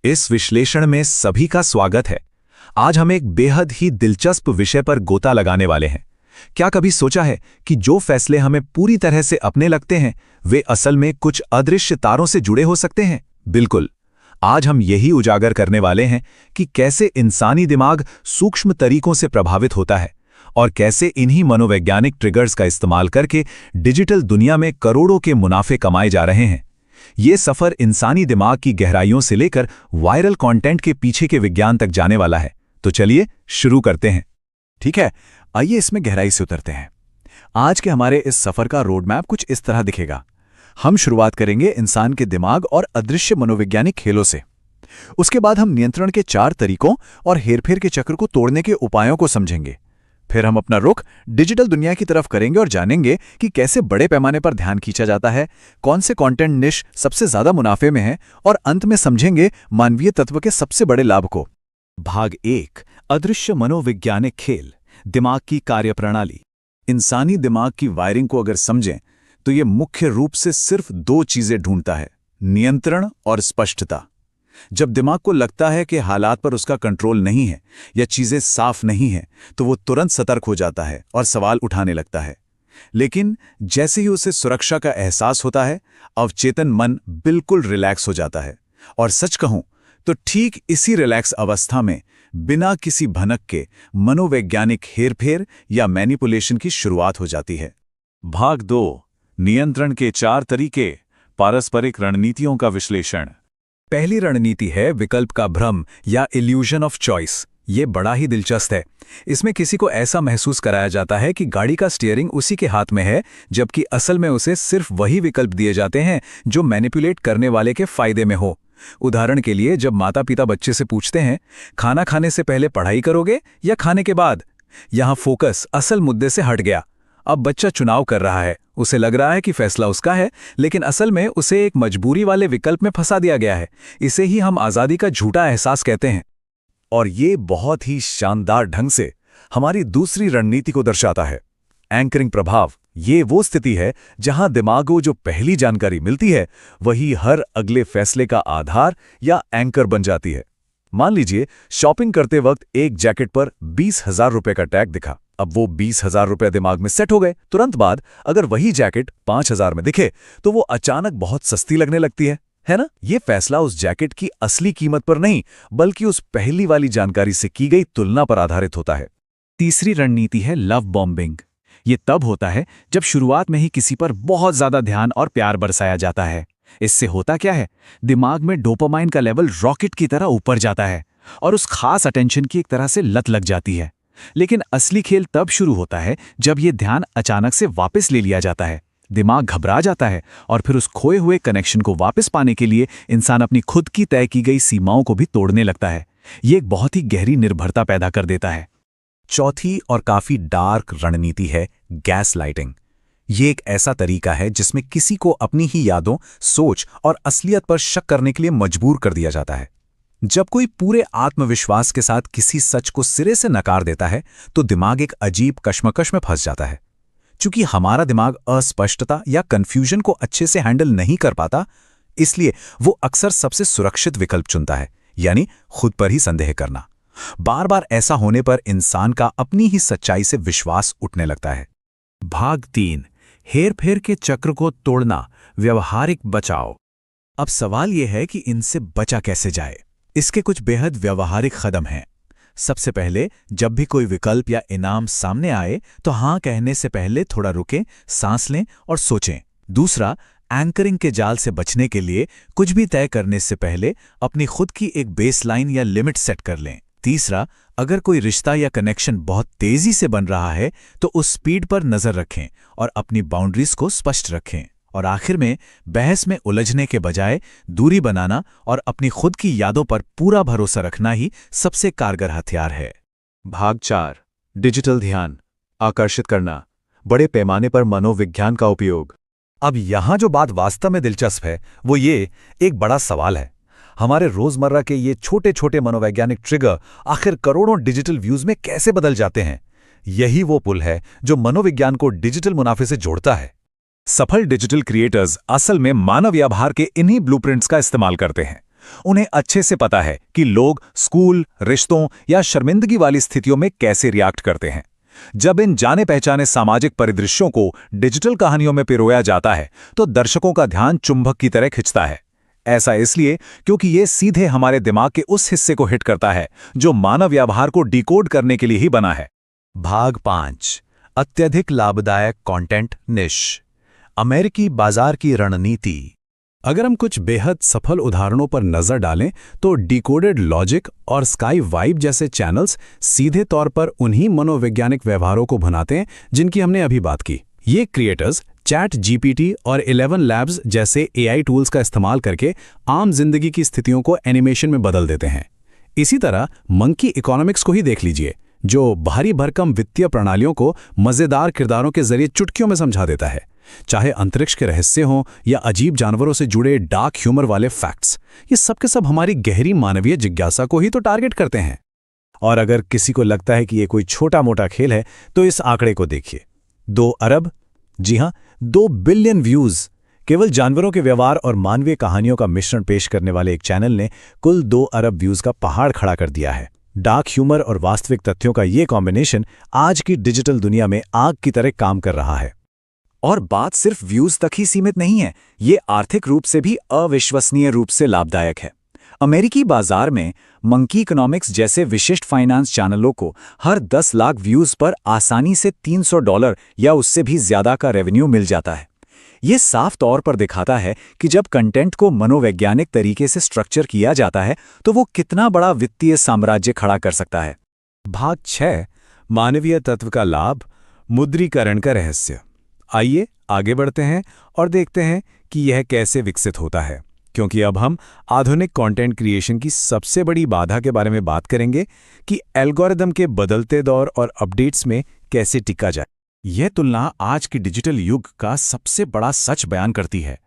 इस विश्लेषण में सभी का स्वागत है। आज हम एक बेहद ही दिलचस्प विषय पर गोता लगाने वाले हैं। क्या कभी सोचा है कि जो फैसले हमें पूरी तरह से अपने लगते हैं, वे असल में कुछ अदृश्य तारों से जुड़े हो सकते हैं? बिल्कुल। आज हम यही उजागर करने वाले हैं कि कैसे इंसानी दिमाग सूक्ष्म तरीकों से प्रभावित होता है और कैसे इन्हीं मनोवैज्ञानिक ट्रिगर्स का इस्तेमाल करके डिजिटल दुनिया में करोड़ों के मुनाफे कमाए जा रहे हैं। ये सफर इंसानी दिमाग की गहराइयों से लेकर वायरल कंटेंट के पीछे के विज्ञान तक जाने वाला है। तो चलिए शुरू करते हैं। ठीक है, आइए इसमें गहराई से उतरते हैं। आज के हमारे इस सफर का रोड मैप कुछ इस तरह दिखेगा। हम शुरुआत करेंगे इंसान के दिमाग और अदृश्य मनोवैज्ञानिक खेलों से। उसके बाद हम नियंत्रण के 4 तरीकों और हेरफेर के चक्र को तोड़ने के उपायों को समझेंगे। फिर हम अपना रुख डिजिटल दुनिया की तरफ करेंगे और जानेंगे कि कैसे बड़े पैमाने पर ध्यान खींचा जाता है, कौन से कंटेंट निश सबसे ज्यादा मुनाफे में है, और अंत में समझेंगे मानवीय तत्व के सबसे बड़े लाभ को। भाग 1, अदृश्य मनोवैज्ञानिक खेल, दिमाग की कार्यप्रणाली। इंसानी दिमाग की वायरिंग को अगर समझें तो ये मुख्य रूप से सिर्फ 2 चीजें ढूंढता है, नियंत्रण और स्पष्टता। जब दिमाग को लगता है कि हालात पर उसका कंट्रोल नहीं है या चीजें साफ नहीं हैं, तो वो तुरंत सतर्क हो जाता है और सवाल उठाने लगता है। लेकिन जैसे ही उसे सुरक्षा का एहसास होता है, अवचेतन मन बिल्कुल रिलैक्स हो जाता है। और सच कहूं तो ठीक इसी रिलैक्स अवस्था में बिना किसी भनक के मनोवैज्ञानिक हेरफेर या मैनिपुलेशन की शुरुआत हो जाती है। भाग 2, नियंत्रण के 4 तरीके, पारस्परिक रणनीतियों का विश्लेषण। पहली रणनीति है विकल्प का भ्रम या इल्यूजन ऑफ चॉइस। ये बड़ा ही दिलचस्प है। इसमें किसी को ऐसा महसूस कराया जाता है कि गाड़ी का स्टीयरिंग उसी के हाथ में है, जबकि असल में उसे सिर्फ वही विकल्प दिए जाते हैं जो मैनिपुलेट करने वाले के फायदे में हो। उदाहरण के लिए, जब माता पिता बच्चे से पूछते हैं, खाना खाने से पहले पढ़ाई करोगे या खाने के बाद, यहां फोकस असल मुद्दे से हट गया। अब बच्चा चुनाव कर रहा है, उसे लग रहा है कि फैसला उसका है, लेकिन असल में उसे एक मजबूरी वाले विकल्प में फंसा दिया गया है। इसे ही हम आज़ादी का झूठा एहसास कहते हैं। और ये बहुत ही शानदार ढंग से हमारी दूसरी रणनीति को दर्शाता है, एंकरिंग प्रभाव। ये वो स्थिति है जहां दिमाग को जो पहली जानकारी मिलती है, वही हर अगले फैसले का आधार या एंकर बन जाती है। मान लीजिए, शॉपिंग करते वक्त एक जैकेट पर 20,000 रुपए का टैग दिखा। अब वो 20,000 रुपए दिमाग में सेट हो गए। तुरंत बाद अगर वही जैकेट 5,000 में दिखे तो वो अचानक बहुत सस्ती लगने लगती है ना? ये फैसला उस जैकेट की असली कीमत पर नहीं, बल्कि उस पहली वाली जानकारी से की गई तुलना पर आधारित होता है। तीसरी रणनीति है लव बॉम्बिंग। ये तब होता है जब शुरुआत में ही किसी पर बहुत ज्यादा ध्यान और प्यार बरसाया जाता है। इससे होता क्या है, दिमाग में डोपामाइन का लेवल रॉकेट की तरह ऊपर जाता है और उस खास अटेंशन की एक तरह से लत लग जाती है। लेकिन असली खेल तब शुरू होता है जब ये ध्यान अचानक से वापस ले लिया जाता है। दिमाग घबरा जाता है और फिर उस खोए हुए कनेक्शन को वापस पाने के लिए इंसान अपनी खुद की तय की गई सीमाओं को भी तोड़ने लगता है। ये एक बहुत ही गहरी निर्भरता पैदा कर देता है। चौथी और काफी डार्क रणनीति है गैस लाइटिंग। ये एक ऐसा तरीका है जिसमें किसी को अपनी ही यादों, सोच और असलियत पर शक करने के लिए मजबूर कर दिया जाता है। जब कोई पूरे आत्मविश्वास के साथ किसी सच को सिरे से नकार देता है, तो दिमाग एक अजीब कश्मकश में फंस जाता है। चूंकि हमारा दिमाग अस्पष्टता या कंफ्यूजन को अच्छे से हैंडल नहीं कर पाता, इसलिए वो अक्सर सबसे सुरक्षित विकल्प चुनता है, यानी खुद पर ही संदेह करना। बार बार ऐसा होने पर इंसान का अपनी ही सच्चाई से विश्वास उठने लगता है। भाग 3, हेरफेर के चक्र को तोड़ना, व्यवहारिक बचाव। अब सवाल यह है कि इनसे बचा कैसे जाए। इसके कुछ बेहद व्यवहारिक कदम हैं। सबसे पहले, जब भी कोई विकल्प या इनाम सामने आए तो हाँ कहने से पहले थोड़ा रुकें, सांस लें और सोचें। दूसरा, एंकरिंग के जाल से बचने के लिए कुछ भी तय करने से पहले अपनी खुद की एक बेसलाइन या लिमिट सेट कर लें। तीसरा, अगर कोई रिश्ता या कनेक्शन बहुत तेजी से बन रहा है तो उस स्पीड पर नजर रखें और अपनी बाउंड्रीज को स्पष्ट रखें। और आखिर में, बहस में उलझने के बजाय दूरी बनाना और अपनी खुद की यादों पर पूरा भरोसा रखना ही सबसे कारगर हथियार है। भाग 4, डिजिटल ध्यान आकर्षित करना, बड़े पैमाने पर मनोविज्ञान का उपयोग। अब यहां जो बात वास्तव में दिलचस्प है, वो ये एक बड़ा सवाल है। हमारे रोजमर्रा के ये छोटे छोटे मनोवैज्ञानिक ट्रिगर आखिर करोड़ों डिजिटल व्यूज में कैसे बदल जाते हैं? यही वो पुल है जो मनोविज्ञान को डिजिटल मुनाफे से जोड़ता है। सफल डिजिटल क्रिएटर्स असल में मानव व्यवहार के इन्हीं ब्लूप्रिंट्स का इस्तेमाल करते हैं। उन्हें अच्छे से पता है कि लोग स्कूल, रिश्तों या शर्मिंदगी वाली स्थितियों में कैसे रिएक्ट करते हैं। जब इन जाने पहचाने सामाजिक परिदृश्यों को डिजिटल कहानियों में पिरोया जाता है तो दर्शकों का ध्यान चुंबक की तरह खिंचता है। ऐसा इसलिए क्योंकि ये सीधे हमारे दिमाग के उस हिस्से को हिट करता है जो मानव व्यवहार को डिकोड करने के लिए ही बना है। भाग 5 अत्यधिक लाभदायक कंटेंट निश, अमेरिकी बाजार की रणनीति। अगर हम कुछ बेहद सफल उदाहरणों पर नजर डालें तो डिकोडेड लॉजिक और स्काई वाइब जैसे चैनल्स सीधे तौर पर उन्हीं मनोवैज्ञानिक व्यवहारों को भुनाते हैं जिनकी हमने अभी बात की। ये क्रिएटर्स चैट जीपीटी और 11 लैब्स जैसे एआई टूल्स का इस्तेमाल करके आम जिंदगी की स्थितियों को एनिमेशन में बदल देते हैं। इसी तरह मंकी इकोनॉमिक्स को ही देख लीजिए, जो भारी भरकम वित्तीय प्रणालियों को मजेदार किरदारों के जरिए चुटकियों में समझा देता है। चाहे अंतरिक्ष के रहस्य हों या अजीब जानवरों से जुड़े डार्क ह्यूमर वाले फैक्ट्स, ये सब के सब हमारी गहरी मानवीय जिज्ञासा को ही तो टारगेट करते हैं। और अगर किसी को लगता है कि ये कोई छोटा मोटा खेल है तो इस आंकड़े को देखिए, 2 अरब, जी हां 2 बिलियन व्यूज केवल जानवरों के व्यवहार और मानवीय कहानियों का मिश्रण पेश करने वाले एक चैनल ने कुल 2 अरब व्यूज का पहाड़ खड़ा कर दिया है। डार्क ह्यूमर और वास्तविक तथ्यों का ये कॉम्बिनेशन आज की डिजिटल दुनिया में आग की तरह काम कर रहा है। और बात सिर्फ व्यूज तक ही सीमित नहीं है, ये आर्थिक रूप से भी अविश्वसनीय रूप से लाभदायक है। अमेरिकी बाजार में मंकी इकोनॉमिक्स जैसे विशिष्ट फाइनेंस चैनलों को हर 10 लाख व्यूज पर आसानी से $300 या उससे भी ज्यादा का रेवेन्यू मिल जाता है। ये साफ तौर पर दिखाता है कि जब कंटेंट को मनोवैज्ञानिक तरीके से स्ट्रक्चर किया जाता है तो वो कितना बड़ा वित्तीय साम्राज्य खड़ा कर सकता है। भाग 6 मानवीय तत्व का लाभ, मुद्रीकरण का रहस्य। आइए आगे बढ़ते हैं और देखते हैं कि यह कैसे विकसित होता है, क्योंकि अब हम आधुनिक कंटेंट क्रिएशन की सबसे बड़ी बाधा के बारे में बात करेंगे कि एल्गोरिदम के बदलते दौर और अपडेट्स में कैसे टिका जाए। यह तुलना आज के डिजिटल युग का सबसे बड़ा सच बयान करती है।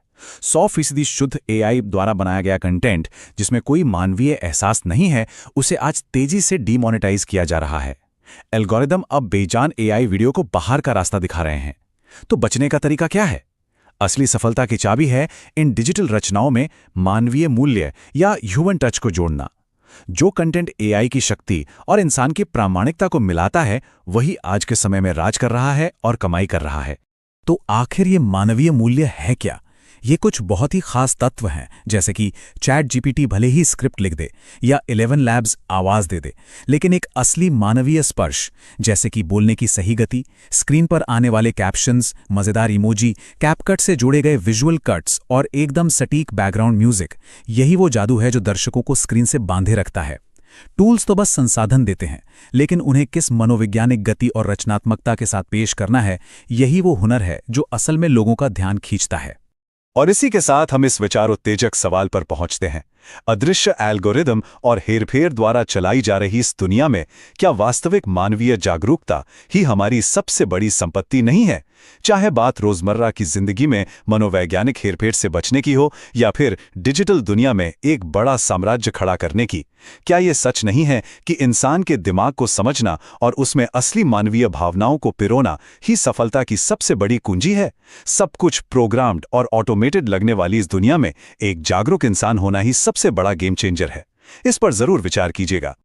100% शुद्ध एआई द्वारा बनाया गया कंटेंट जिसमें कोई मानवीय एहसास नहीं है, उसे आज तेजी से डीमोनेटाइज किया जा रहा है। एल्गोरिदम अब बेजान एआई वीडियो को बाहर का रास्ता दिखा रहे हैं। तो बचने का तरीका क्या है? असली सफलता की चाबी है इन डिजिटल रचनाओं में मानवीय मूल्य या ह्यूमन टच को जोड़ना। जो कंटेंट एआई की शक्ति और इंसान की प्रामाणिकता को मिलाता है, वही आज के समय में राज कर रहा है और कमाई कर रहा है। तो आखिर ये मानवीय मूल्य है क्या? ये कुछ बहुत ही खास तत्व हैं, जैसे कि चैट जीपीटी भले ही स्क्रिप्ट लिख दे या 11 लैब्स आवाज दे दे, लेकिन एक असली मानवीय स्पर्श, जैसे कि बोलने की सही गति, स्क्रीन पर आने वाले कैप्शंस, मजेदार इमोजी, कैपकट से जोड़े गए विजुअल कट्स और एकदम सटीक बैकग्राउंड म्यूजिक, यही वो जादू है जो दर्शकों को स्क्रीन से बांधे रखता है। टूल्स तो बस संसाधन देते हैं, लेकिन उन्हें किस मनोवैज्ञानिक गति और रचनात्मकता के साथ पेश करना है, यही वो हुनर है जो असल में लोगों का ध्यान खींचता है। और इसी के साथ हम इस विचार उत्तेजक सवाल पर पहुंचते हैं। अदृश्य एल्गोरिदम और हेरफेर द्वारा चलाई जा रही इस दुनिया में क्या वास्तविक मानवीय जागरूकता ही हमारी सबसे बड़ी संपत्ति नहीं है? चाहे बात रोजमर्रा की जिंदगी में मनोवैज्ञानिक हेरफेर से बचने की हो या फिर डिजिटल दुनिया में एक बड़ा साम्राज्य खड़ा करने की, क्या ये सच नहीं है कि इंसान के दिमाग को समझना और उसमें असली मानवीय भावनाओं को पिरोना ही सफलता की सबसे बड़ी कुंजी है? सब कुछ प्रोग्राम्ड और ऑटोमेटेड लगने वाली इस दुनिया में एक जागरूक इंसान होना ही सबसे बड़ा गेम चेंजर है। इस पर जरूर विचार कीजिएगा।